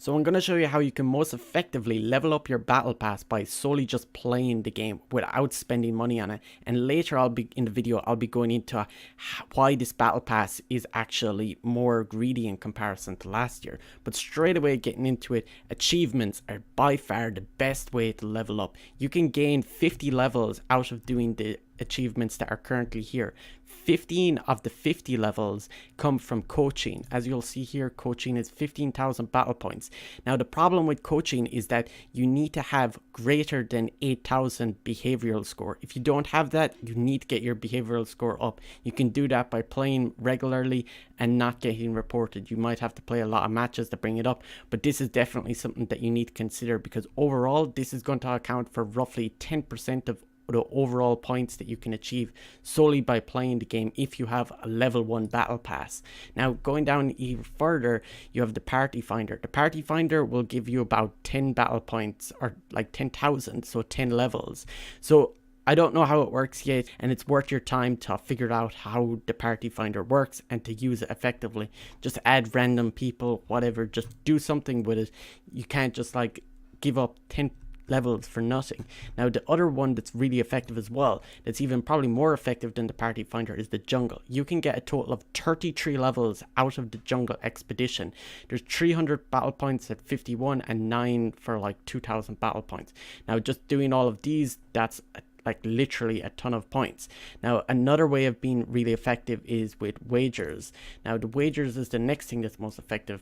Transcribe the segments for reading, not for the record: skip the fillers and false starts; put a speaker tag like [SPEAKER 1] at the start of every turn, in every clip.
[SPEAKER 1] So I'm going to show you how you can most effectively level up your battle pass by solely just playing the game without spending money on it. And later in the video I'll be going into why this battle pass is actually more greedy in comparison to last year. But straight away getting into it, achievements are by far the best way to level up. You can gain 50 levels out of doing the achievements that are currently here. 15 of the 50 levels come from coaching. As you'll see here, coaching is 15,000 battle points. Now the problem with coaching is that you need to have greater than 8,000 behavioral score. If you don't have that, you need to get your behavioral score up. You can do that by playing regularly and not getting reported. You might have to play a lot of matches to bring it up, but this is definitely something that you need to consider, because overall this is going to account for roughly 10% of the overall points that you can achieve solely by playing the game if you have a level 1 battle pass. Now going down even further, you have the party finder. The party finder will give you about 10 battle points, or like 10,000, so 10 levels. So I don't know how it works yet, and it's worth your time to figure out how the party finder works and to use it effectively. Just add random people, whatever, just do something with it. You can't just like give up 10 levels for nothing. Now the other one that's really effective as well, that's even probably more effective than the party finder, is the jungle. You can get a total of 33 levels out of the jungle expedition. There's 300 battle points at 51 and 9 for like 2,000 battle points. Now just doing all of these, that's like literally a ton of points. Now another way of being really effective is with wagers. Now the wagers is the next thing that's most effective.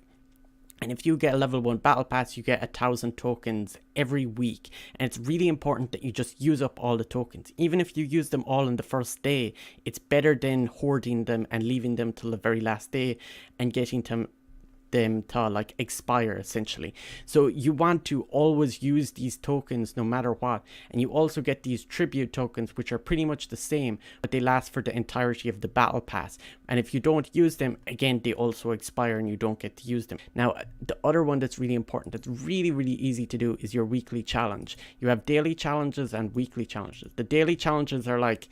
[SPEAKER 1] And if you get a level 1 battle pass, you get 1,000 tokens every week. And it's really important that you just use up all the tokens. Even if you use them all in the first day, it's better than hoarding them and leaving them till the very last day and getting them to like expire essentially. So you want to always use these tokens no matter what. And you also get these tribute tokens, which are pretty much the same, but they last for the entirety of the battle pass. And if you don't use them, again, they also expire and you don't get to use them. Now the other one that's really important, that's really easy to do, is your weekly challenge. You have daily challenges and weekly challenges. The daily challenges are like,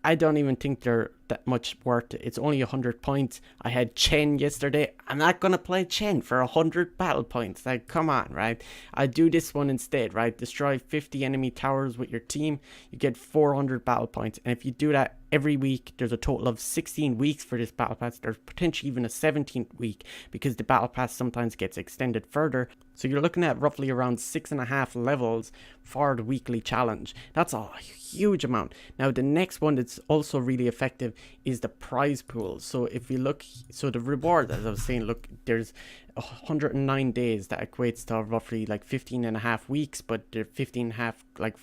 [SPEAKER 1] I don't even think they're that much worth it. It's only 100 points. I had Chen yesterday. I'm not gonna play Chen for 100 battle points. Like, come on, right? I do this one instead, right? Destroy 50 enemy towers with your team. You get 400 battle points. And if you do that every week, there's a total of 16 weeks for this battle pass. There's potentially even a 17th week, because the battle pass sometimes gets extended further. So you're looking at roughly around 6.5 levels for the weekly challenge. That's a huge amount. Now the next one that's also really effective is the prize pool. So if you look, so the reward, as I was saying, look, there's 109 days, that equates to roughly like 15.5 weeks, but the 15.5 like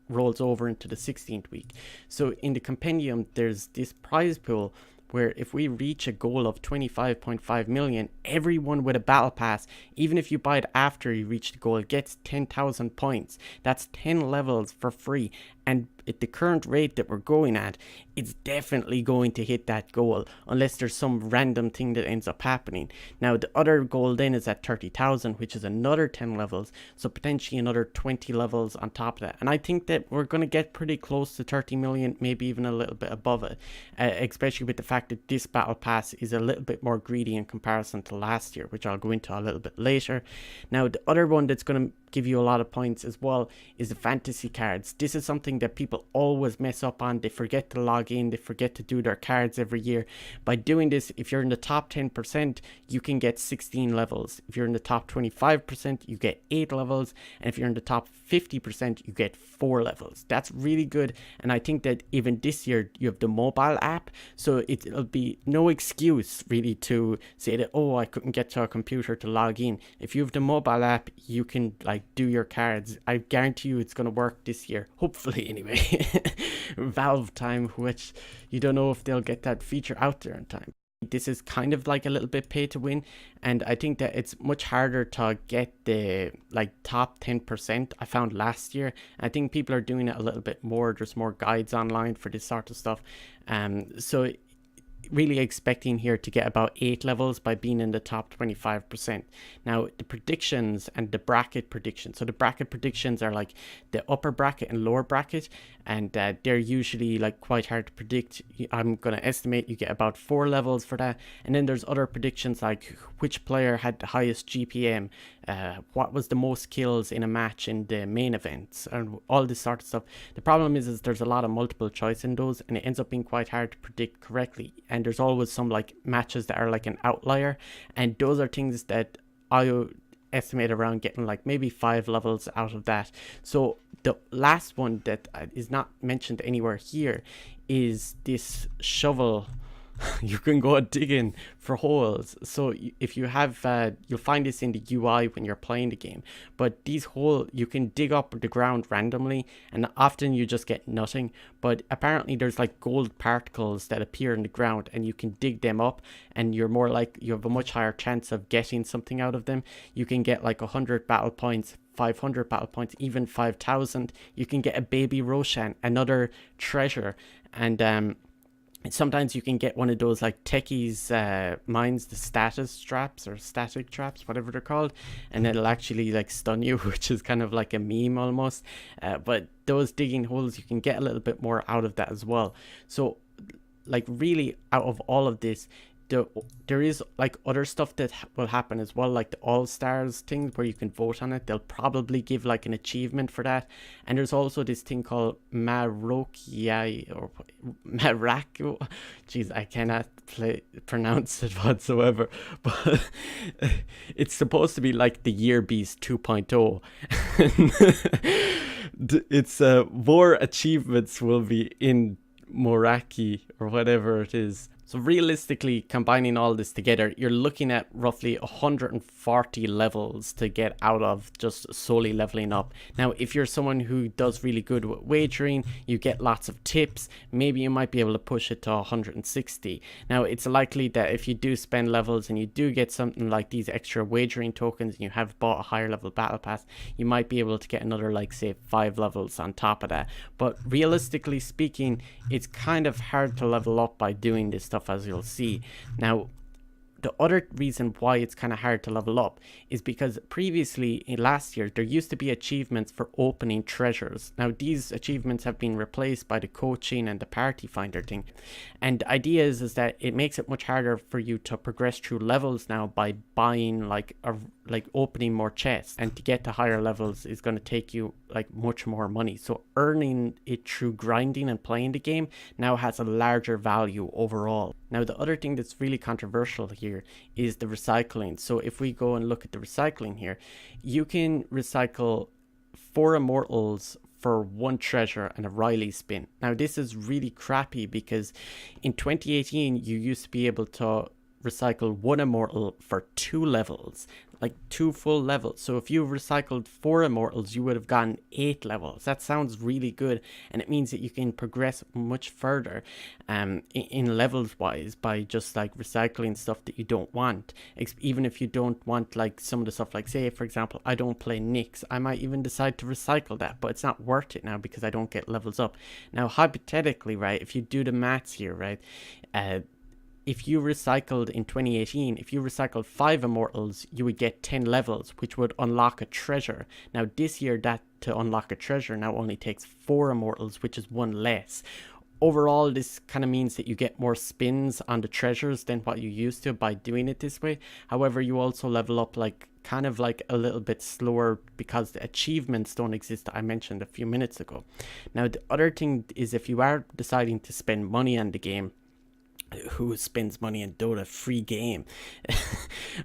[SPEAKER 1] rolls over into the 16th week. So in the compendium, there's this prize pool where if we reach a goal of 25.5 million, everyone with a battle pass, even if you buy it after you reach the goal, gets 10,000 points. That's 10 levels for free. And at the current rate that we're going at, it's definitely going to hit that goal, unless there's some random thing that ends up happening. Now the other goal then is at 30,000, which is another 10 levels, so potentially another 20 levels on top of that. And I think that we're going to get pretty close to 30 million, maybe even a little bit above it, especially with the fact that this battle pass is a little bit more greedy in comparison to last year, which I'll go into a little bit later. Now the other one that's going to give you a lot of points as well is the fantasy cards. This is something that people always mess up on. They forget to log in, they forget to do their cards every year. By doing this, if you're in the top 10%, you can get 16 levels. If you're in the top 25%, you get 8 levels. And if you're in the top 50%, you get 4 levels. That's really good. And I think that even this year you have the mobile app, so it'll be no excuse really to say that, oh, I couldn't get to a computer to log in. If you have the mobile app, you can like do your cards. I guarantee you it's going to work this year, hopefully anyway. Valve time, which you don't know if they'll get that feature out there in time. This is kind of like a little bit pay to win, and I think that it's much harder to get the like top 10% I found last year. I think people are doing it a little bit more. There's more guides online for this sort of stuff, so really expecting here to get about 8 levels by being in the top 25%. Now, the predictions and the bracket predictions. So the bracket predictions are like the upper bracket and lower bracket, and they're usually like quite hard to predict. I'm going to estimate you get about 4 levels for that. And then there's other predictions like which player had the highest GPM, what was the most kills in a match in the main events, and all this sort of stuff. The problem is there's a lot of multiple choice in those, and it ends up being quite hard to predict correctly. And there's always some like matches that are like an outlier, and those are things that I estimate around getting like maybe 5 levels out of that. So the last one that is not mentioned anywhere here is this shovel. You can go digging for holes. So if you have, you'll find this in the UI when you're playing the game. But these holes, you can dig up the ground randomly, and often you just get nothing. But apparently there's like gold particles that appear in the ground, and you can dig them up, and you have a much higher chance of getting something out of them. You can get like 100 battle points, 500 battle points, even 5,000. You can get a baby Roshan, another treasure, and sometimes you can get one of those like techies mines, the status traps or static traps, whatever they're called, and it'll actually like stun you, which is kind of like a meme almost. But those digging holes, you can get a little bit more out of that as well. So like really out of all of this, there is like other stuff that will happen as well, like the all-stars thing where you can vote on it. They'll probably give like an achievement for that. And there's also this thing called Marokia or Marako. Jeez, I cannot pronounce it whatsoever, but it's supposed to be like the Year Beast 2.0. It's more achievements will be in Moraki or whatever it is. So realistically, combining all this together, you're looking at roughly 140 levels to get out of just solely leveling up. Now, if you're someone who does really good with wagering, you get lots of tips, maybe you might be able to push it to 160. Now, it's likely that if you do spend levels and you do get something like these extra wagering tokens and you have bought a higher level battle pass, you might be able to get another, like, say, 5 levels on top of that. But realistically speaking, it's kind of hard to level up by doing this stuff, as you'll see. Now, the other reason why it's kind of hard to level up is because previously in last year there used to be achievements for opening treasures. Now these achievements have been replaced by the coaching and the party finder thing, and the idea is that it makes it much harder for you to progress through levels now by buying like opening more chests, and to get to higher levels is going to take you like much more money. So earning it through grinding and playing the game now has a larger value overall. Now the other thing that's really controversial here is the recycling. So if we go and look at the recycling here, you can recycle 4 immortals for 1 treasure and a Riley spin. Now this is really crappy because in 2018 you used to be able to recycle 1 immortal for 2 levels, like 2 full levels. So if you recycled 4 immortals, you would have gotten 8 levels. That sounds really good, and it means that you can progress much further in levels wise by just like recycling stuff that you don't want. Even if you don't want like some of the stuff, like say for example I don't play Nyx, I might even decide to recycle that, but it's not worth it now because I don't get levels up. Now hypothetically, right, if you do the maths here, right, if you recycled in 2018, if you recycled 5 immortals, you would get 10 levels, which would unlock a treasure. Now this year, that to unlock a treasure now only takes 4 immortals, which is 1 less. Overall, this kind of means that you get more spins on the treasures than what you used to by doing it this way. However, you also level up like kind of like a little bit slower because the achievements don't exist that I mentioned a few minutes ago. Now the other thing is, if you are deciding to spend money on the game, who spends money in Dota? Free game.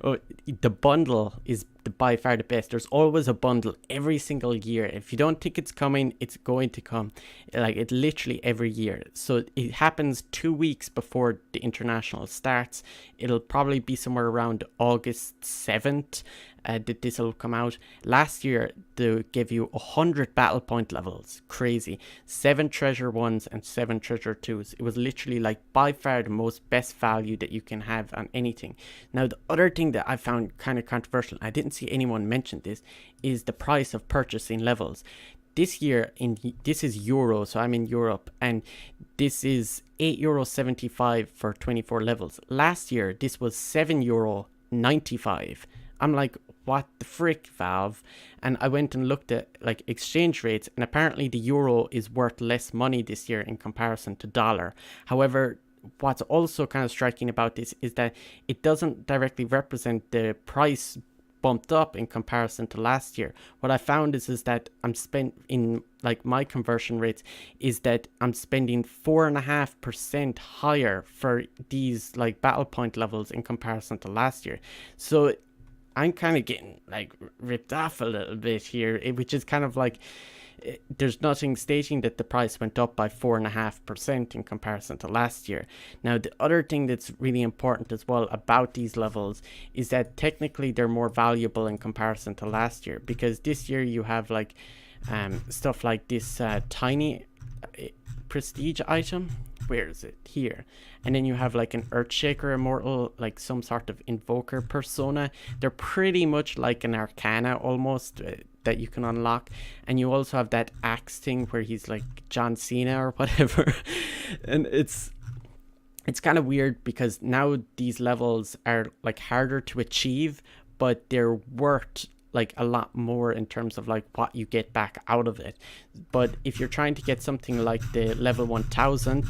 [SPEAKER 1] The bundle is by far the best. There's always a bundle every single year. If you don't think it's coming, it's going to come. Like, it literally every year. So it happens 2 weeks before the international starts. It'll probably be somewhere around August 7th that this will come out. Last year they gave you 100 battle point levels. Crazy. 7 treasure 1s and 7 treasure 2s. It was literally like by far the most best value that you can have on anything. Now the other thing that I found kind of controversial, I didn't see anyone mention this, is the price of purchasing levels. this year this is euro, so I'm in Europe, and this is €8.75 for 24 levels. Last year this was €7.95. I'm like, what the frick, Valve? And I went and looked at like exchange rates, and apparently the euro is worth less money this year in comparison to dollar. However, what's also kind of striking about this is that it doesn't directly represent the price bumped up in comparison to last year. What I found is that I'm spent in like my conversion rates is that I'm spending 4.5% higher for these like battle point levels in comparison to last year. So I'm kind of getting like ripped off a little bit here, which is kind of like, there's nothing stating that the price went up by 4.5% in comparison to last year. Now, the other thing that's really important as well about these levels is that technically they're more valuable in comparison to last year, because this year you have like stuff like this tiny prestige item. Where is it? Here. And then you have like an Earthshaker Immortal, like some sort of Invoker persona. They're pretty much like an Arcana almost, that you can unlock. And you also have that axe thing where he's like John Cena or whatever. And it's kind of weird because now these levels are like harder to achieve, but they're worth like a lot more in terms of like what you get back out of it. But if you're trying to get something like the level 1000,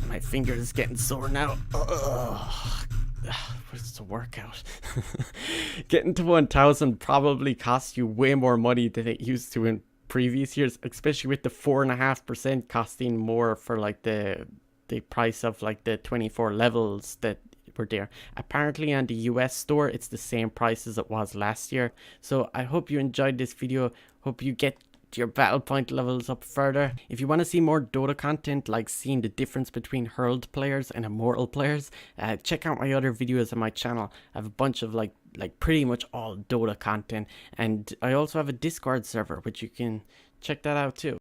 [SPEAKER 1] my finger is getting sore now. What's the workout? Getting to 1000 probably costs you way more money than it used to in previous years, especially with the 4.5% costing more for like the price of like the 24 levels that were there. Apparently on the US store it's the same price as it was last year. So I hope you enjoyed this video. Hope you get your battle point levels up further. If you want to see more Dota content, like seeing the difference between Hurled players and Immortal players, check out my other videos on my channel. I have a bunch of like pretty much all Dota content, and I also have a Discord server which you can check that out too.